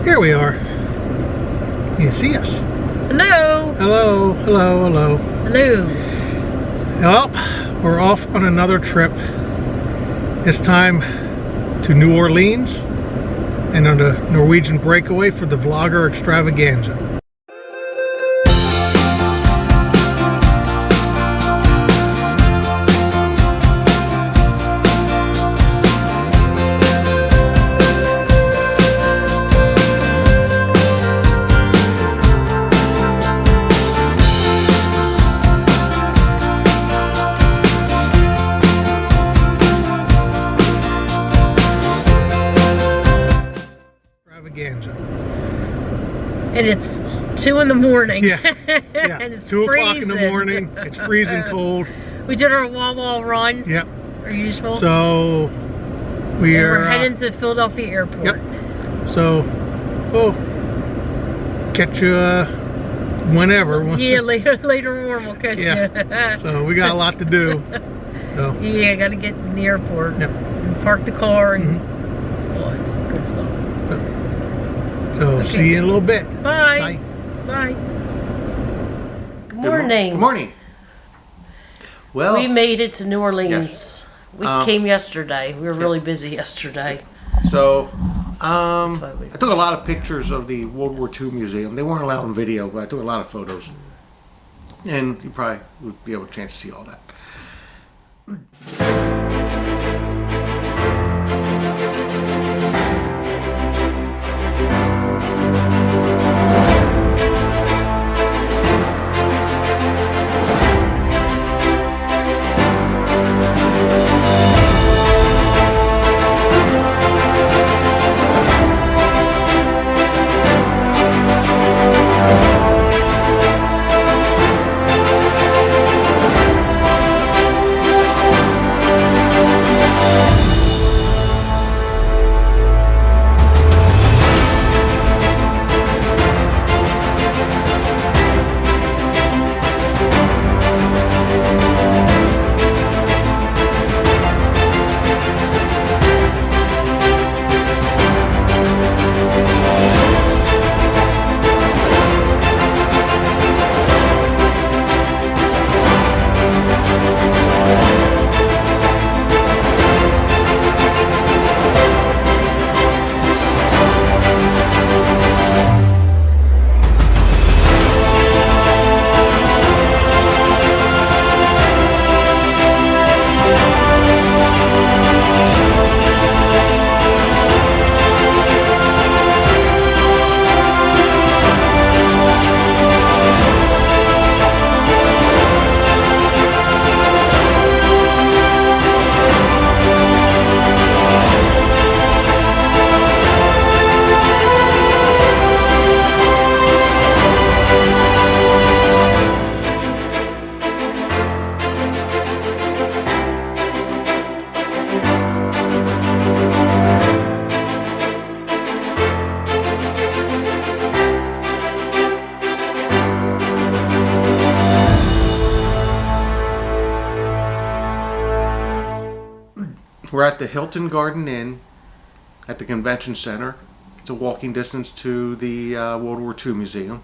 Here we are. You can see us. Hello. Hello, hello, hello. Hello. Well, we're off on another trip. This time to New Orleans and on the Norwegian Breakaway for the vlogger Extravaganza. And it's 2 in the morning. Yeah. And it's 2 o'clock freezing. in the morning. It's freezing cold. We did our wall run. Yep. Our usual. So we're heading to Philadelphia Airport. Yep. So we'll catch you whenever. Yeah, later on we'll catch you. So we got a lot to do. So. Yeah, got to get in the airport. Yep. And park the car and it's good stuff. So see you in a little bit. Bye. Bye. Good morning. Good morning. Well, we made it to New Orleans. Yes. We came yesterday. We were really busy yesterday. So I took a lot of pictures of the World War II museum. They weren't allowed in video, but I took a lot of photos. And you probably would be able to chance to see all that. We're at the Hilton Garden Inn at the Convention Center. It's a walking distance to the World War II Museum.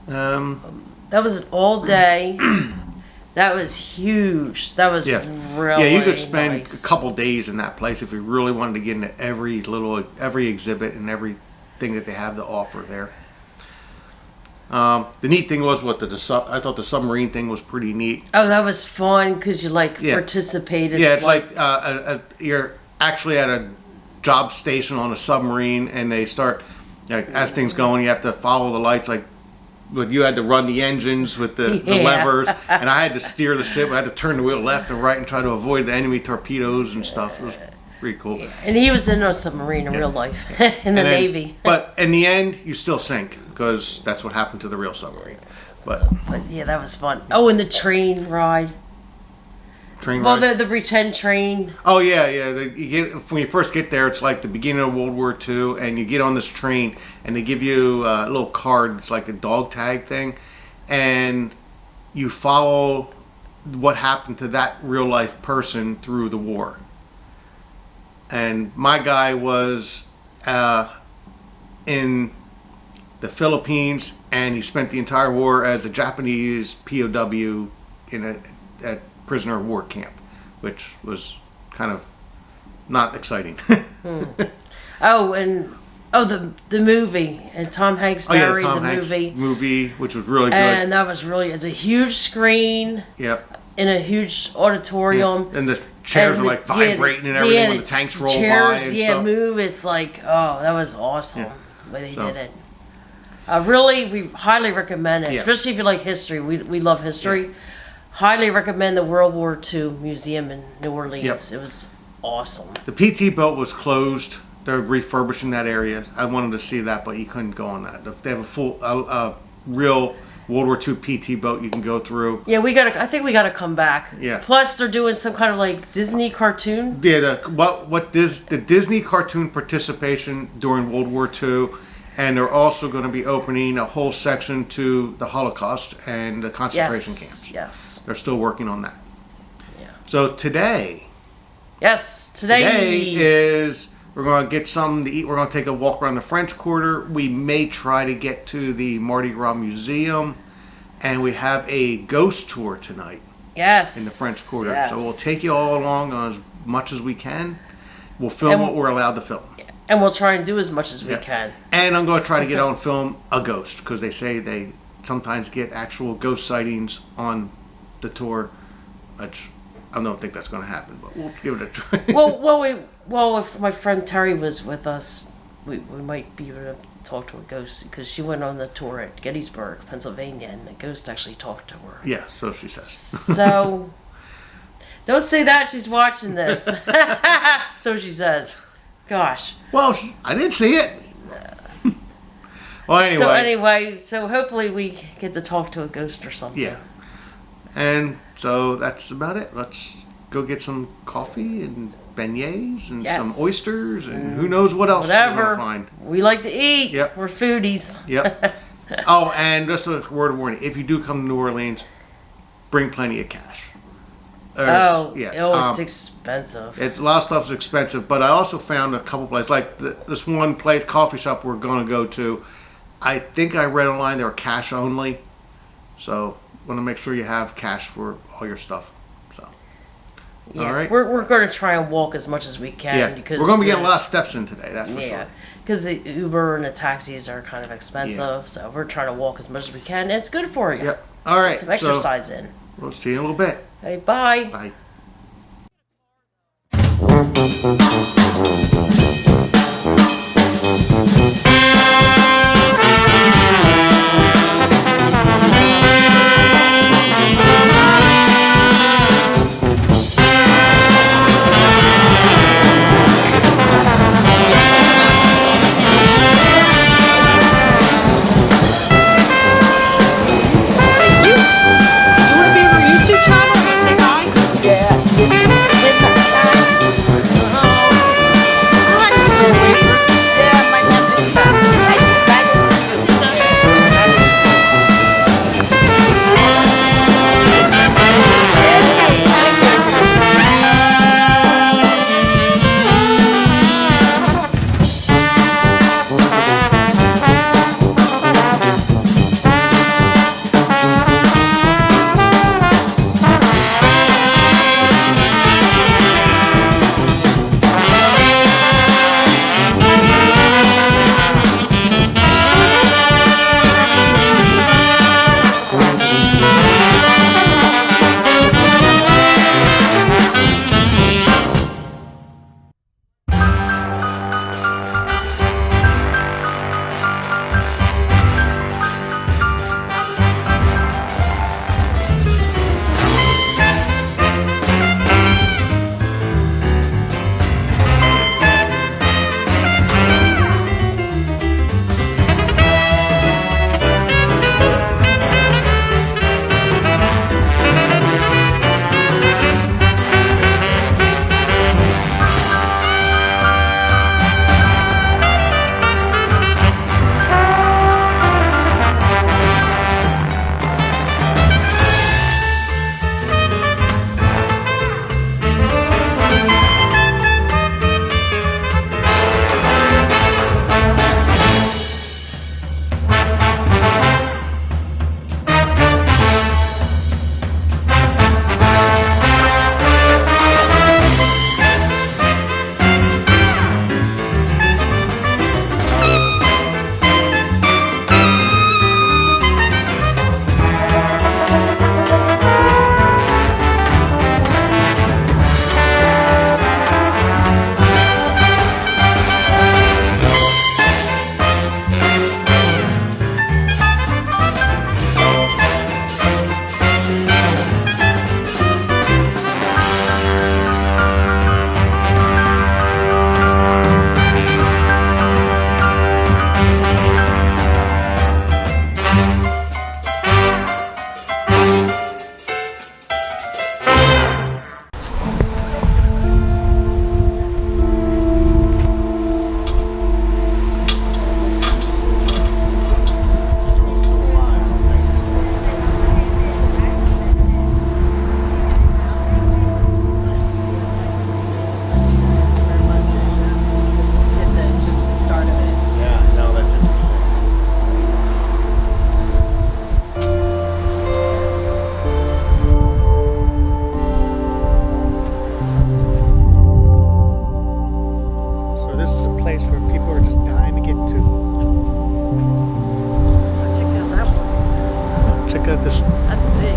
That was an all day. That was huge. That was really yeah. You could spend nice. a couple days in that place if you really wanted to get into every exhibit and everything that they have to offer there. The neat thing was I thought the submarine thing was pretty neat. Oh, that was fun because you participated. Yeah, it's like you're actually at a job station on a submarine, and they start as things going. You have to follow the lights. But you had to run the engines with the levers, and I had to steer the ship. I had to turn the wheel left and right and try to avoid the enemy torpedoes and stuff. It was pretty cool. Yeah. And he was in a submarine in real life, in the Navy. But in the end, you still sink because that's what happened to the real submarine. But yeah, that was fun. Oh, and the train ride. Train ride? Well, the pretend train. Oh, yeah. When you first get there, it's like the beginning of World War II, and you get on this train, and they give you a little card. It's like a dog tag thing. And you follow what happened to that real-life person through the war. And my guy was in the Philippines, and he spent the entire war as a Japanese POW in a prisoner of war camp, which was kind of not exciting. The movie, and Tom Hanks narrated Tom the Hanks movie, which was really good. and that was really, it's a huge screen Yep. in a huge auditorium. And the chairs And are like vibrating and everything when the tanks roll by and stuff. Move. It's like, oh, that was awesome the way they did it. Really, we highly recommend it, especially if you like history. We love history. Yeah. Highly recommend the World War II Museum in New Orleans. Yep. It was awesome. The PT boat was closed. They're refurbishing that area. I wanted to see that, but you couldn't go on that. They have a full, real World War II PT boat you can go through. Yeah, I think we gotta come back. Yeah. Plus, they're doing some kind of like Disney cartoon. Yeah, the Disney cartoon participation during World War II, and they're also going to be opening a whole section to the Holocaust and the concentration camps. Yes. They're still working on that. Yeah. So today Today is, we're going to get something to eat. We're going to take a walk around the French Quarter. We may try to get to the Mardi Gras Museum, and we have a ghost tour tonight. Yes. In the French Quarter. Yes. So we'll take you all along as much as we can. We'll film what we're allowed to film. And we'll try and do as much as we can. And I'm going to try to get on film a ghost, because they say they sometimes get actual ghost sightings on the tour. Which I don't think that's going to happen, but we'll give it a try. Well, if my friend Terry was with us, we might be able to talk to a ghost, because she went on the tour at Gettysburg, Pennsylvania, and the ghost actually talked to her. Yeah, so she says. So, don't say that, she's watching this. So she says. Gosh. Well, I didn't see it. Well, anyway. So hopefully we get to talk to a ghost or something. Yeah. And so that's about it. Let's go get some coffee and beignets and some oysters and who knows what else we're going to find. We like to eat. Yep. We're foodies. Yep. Oh, and just a word of warning. If you do come to New Orleans, bring plenty of cash. It's expensive. A lot of stuff is expensive, but I also found a couple places, like this one place, coffee shop we're going to go to. I think I read online they're cash only, so want to make sure you have cash for all your stuff. So, all right, we're going to try and walk as much as we can because we're going to be getting a lot of steps in today. That's for sure. Because the Uber and the taxis are kind of expensive, so we're trying to walk as much as we can. And it's good for you. Yep. All right. Get some exercise in. We'll see you in a little bit. Hey, bye. Bye. got this. That's big.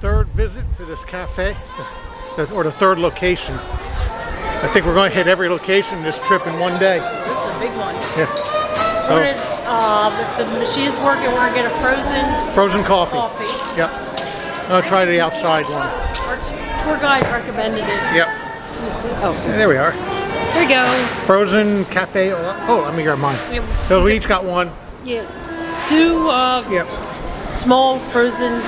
Third visit to this cafe, or the third location. I think we're going to hit every location this trip in one day. This is a big one. Yeah. So, We're gonna, if the machine's working, we're gonna get a frozen coffee. Yep. I'll try the outside one. Our tour guide recommended it. Yep. Let me see. Oh, Yeah, there we are. there we go. Frozen cafe. Oh, let me grab mine. Yeah. So we each got one. Yeah. Two Yep. small frozen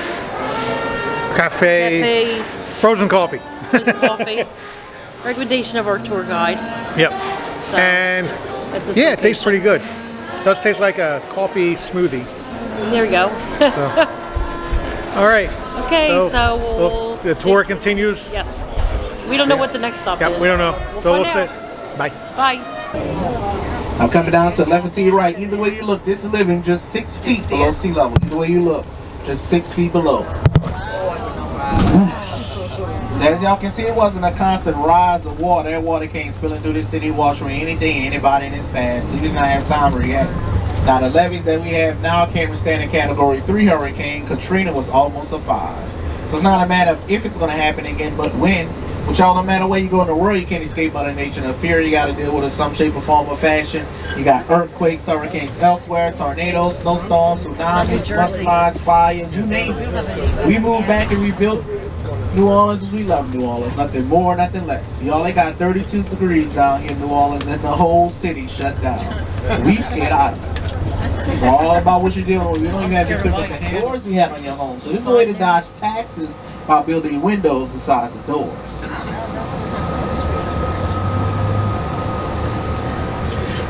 Cafe. Frozen coffee. frozen coffee. Recommendation of our tour guide. Yep. So, And at this yeah, it tastes location. pretty good. It does taste like a coffee smoothie. There we go. So. All right. Okay, so we'll the tour continues. Yes. We don't know what the next stop Yep, is. we don't know. We'll So we'll find say out. bye. Bye. I'm coming down to 11 to your right. Either way you look, this is living just 6 feet below sea level. Either way you look, just 6 feet below. So as y'all can see, it wasn't a constant rise of water. That water came spilling through the city, wash away anything, anybody in its path. So you did not have time to react. Now the levees that we have now can't withstand a Category 3 hurricane. Katrina was almost a 5. So it's not a matter of if it's going to happen again, but when. Which y'all, no matter where you go in the world, you can't escape Mother Nature. The fear you got to deal with in some shape or form or fashion. You got earthquakes, hurricanes elsewhere, tornadoes, snowstorms, tsunamis, mudslides, fires, you name it. We moved back and rebuilt New Orleans as we love New Orleans. Nothing more, nothing less. Y'all, they got 32 degrees down here in New Orleans and the whole city shut down. We scared ice. It's all about what you're dealing with. We don't even have the equipment to doors we have on your home. So this is a way to dodge taxes by building windows the size of doors.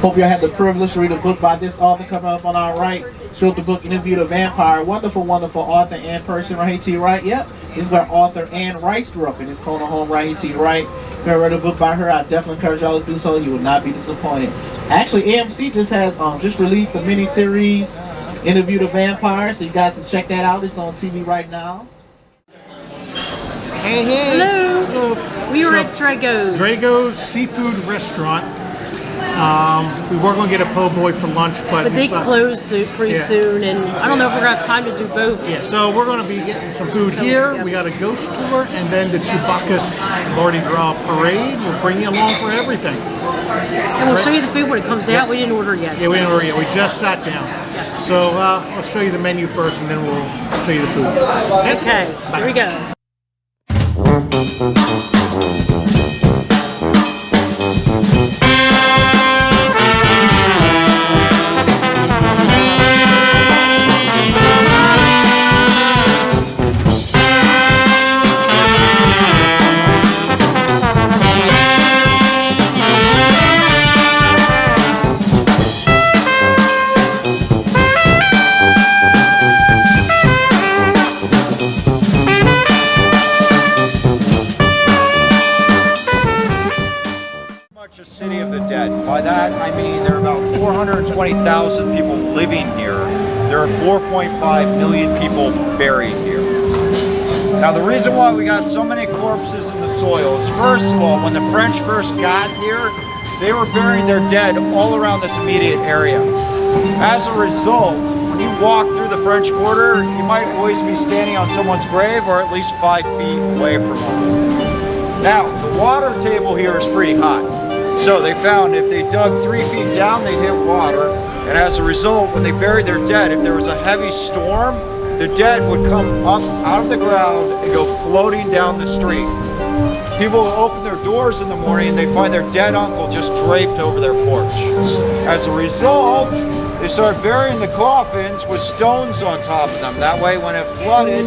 Hope y'all had the privilege to read a book by this author coming up on our right. She wrote the book Interview the Vampire. Wonderful, wonderful author and person right here to your right. Yep, this is where author Anne Rice grew up in. It's Kona home right here to your right. If you ever read a book by her, I definitely encourage y'all to do so. You will not be disappointed. Actually, AMC just has just released a mini-series, Interview the Vampire, so you guys can check that out. It's on TV right now. Hey, hey. Hello. We were at Drago's. Drago's Seafood Restaurant. We were going to get a po' boy for lunch, but they close pretty Yeah. soon, and I don't know if we're going to have time to do both. Yeah, so we're going to be getting some food here. We got a ghost tour, and then the Chewbacchus Mardi Gras parade. We'll bring you along for everything. And we'll show you the food when it comes out. We didn't order yet. Yeah, we didn't order yet. We just sat down. Yes. So I'll show you the menu first, and then we'll show you the food. Okay, here we go. A city of the dead. By that I mean there are about 420,000 people living here. There are 4.5 million people buried here. Now the reason why we got so many corpses in the soil is, first of all, when the French first got here, they were burying their dead all around this immediate area. As a result, when you walk through the French Quarter, you might always be standing on someone's grave or at least 5 feet away from one. Now, the water table here is pretty high. So they found if they dug 3 feet down, they'd hit water. And as a result, when they buried their dead, if there was a heavy storm, the dead would come up out of the ground and go floating down the street. People will open their doors in the morning and they find their dead uncle just draped over their porch. As a result, they started burying the coffins with stones on top of them. That way, when it flooded,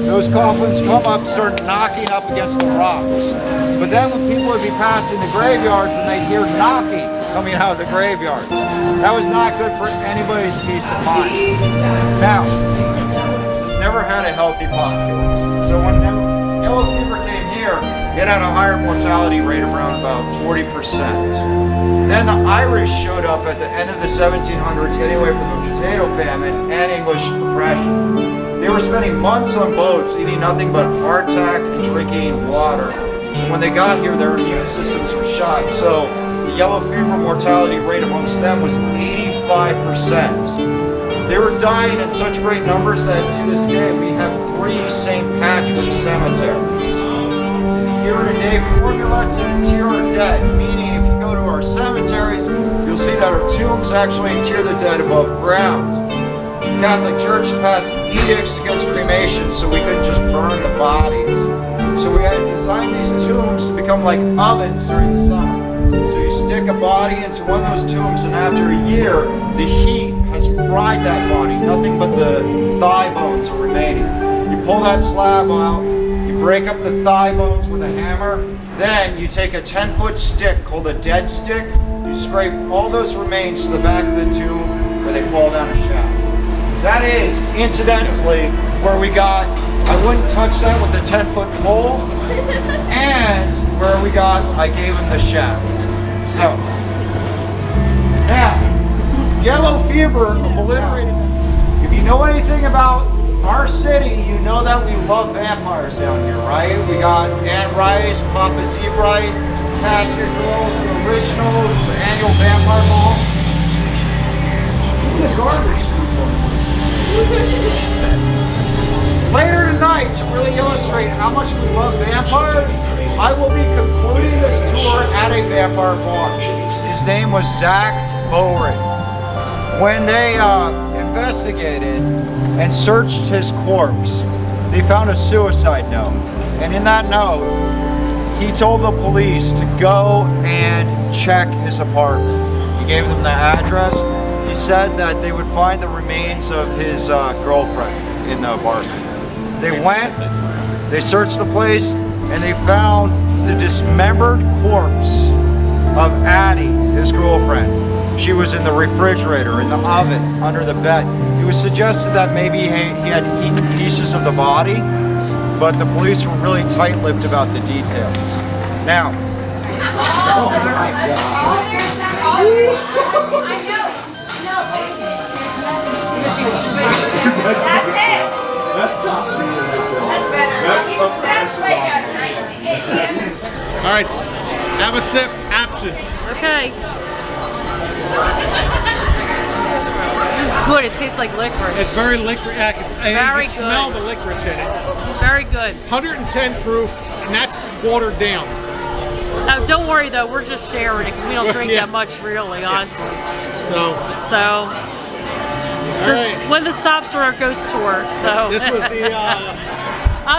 those coffins come up and start knocking up against the rocks. But then when people would be passing the graveyards and they'd hear knocking coming out of the graveyards, that was not good for anybody's peace of mind. Now, it's never had a healthy populace. So when yellow fever came here, it had a higher mortality rate of around about 40%. Then the Irish showed up at the end of the 1700s, getting away from the potato famine and English oppression. They were spending months on boats, eating nothing but hardtack and drinking water. And when they got here, their immune systems were shot. So the yellow fever mortality rate amongst them was 85%. They were dying in such great numbers that to this day we have 3 St. Patrick's cemeteries. Year and a day formula to inter our dead, meaning if you go to our cemeteries, you'll see that our tombs actually inter the dead above ground. The Catholic Church passed edicts against cremation, so we couldn't just burn the bodies. So we had to design these tombs to become like ovens during the summer. So you stick a body into one of those tombs, and after a year, the heat has fried that body. Nothing but the thigh bones are remaining. You pull that slab out, break up the thigh bones with a hammer, then you take a 10-foot stick called a dead stick, you scrape all those remains to the back of the tomb where they fall down a shaft. That is, incidentally, where we got, I wouldn't touch that with a 10-foot pole, and where we got, I gave him the shaft. So, now, yellow fever obliterated. If you know anything about our city, you know that we love vampires down here, right? We got Anne Rice, Papa Zebright, Casket Girls, the Originals, the annual Vampire Ball. The garbage people. Later tonight, to really illustrate how much we love vampires, I will be concluding this tour at a vampire bar. His name was Zach Bowery. When they investigated and searched his corpse, they found a suicide note. And in that note, he told the police to go and check his apartment. He gave them the address. He said that they would find the remains of his girlfriend in the apartment. They went, they searched the place, and they found the dismembered corpse of Addie, his girlfriend. She was in the refrigerator, in the oven, under the bed. It was suggested that maybe he had eaten pieces of the body, but the police were really tight-lipped about the details. Now, All right, have a sip. Absinthe. Okay. This is good. It tastes like licorice. It's very licorice. And very you can smell good. the licorice in it. It's very good. 110 proof, and that's watered down. Now, don't worry though. We're just sharing it because we don't drink Yeah. that much, really, honestly. So This is when the stops were our ghost tour. So this was the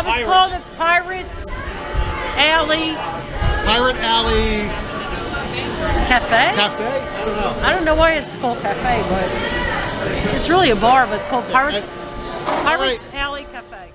it's called the Pirates Alley Cafe. Cafe. I don't know. I don't know why it's called cafe, but it's really a bar. But it's called Pirates Alley Cafe.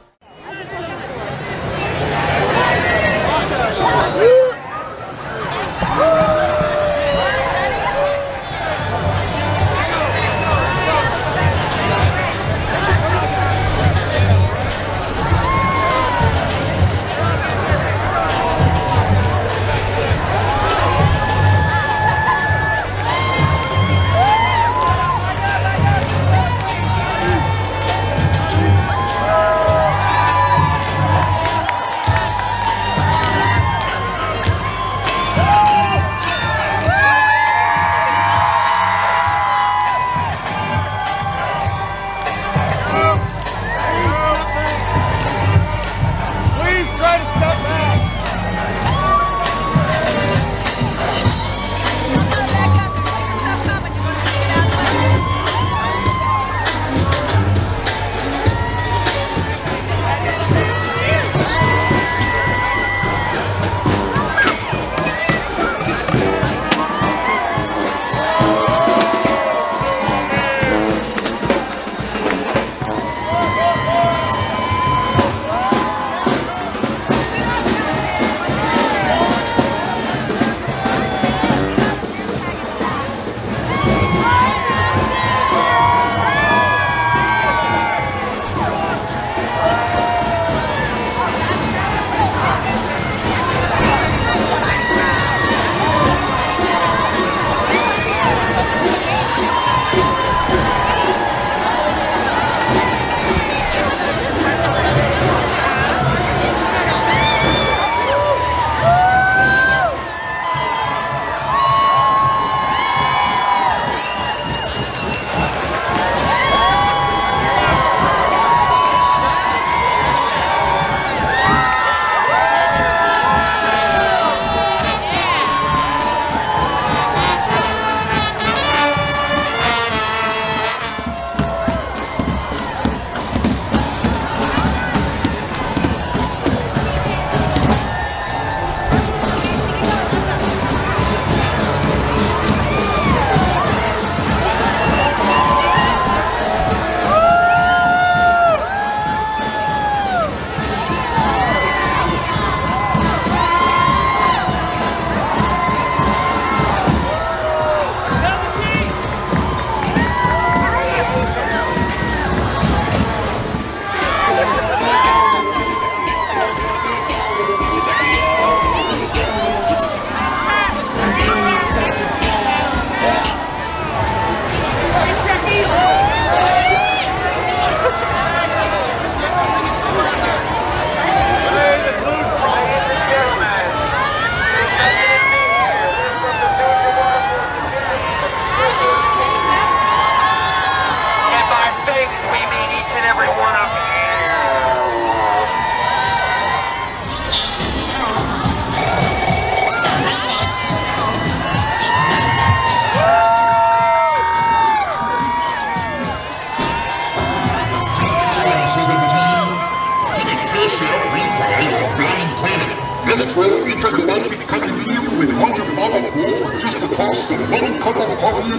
NCL refi on Blind Planet. Let's grow Intergalactic condominium with 100 model pool for just the cost of 1 cup of coffee a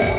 day.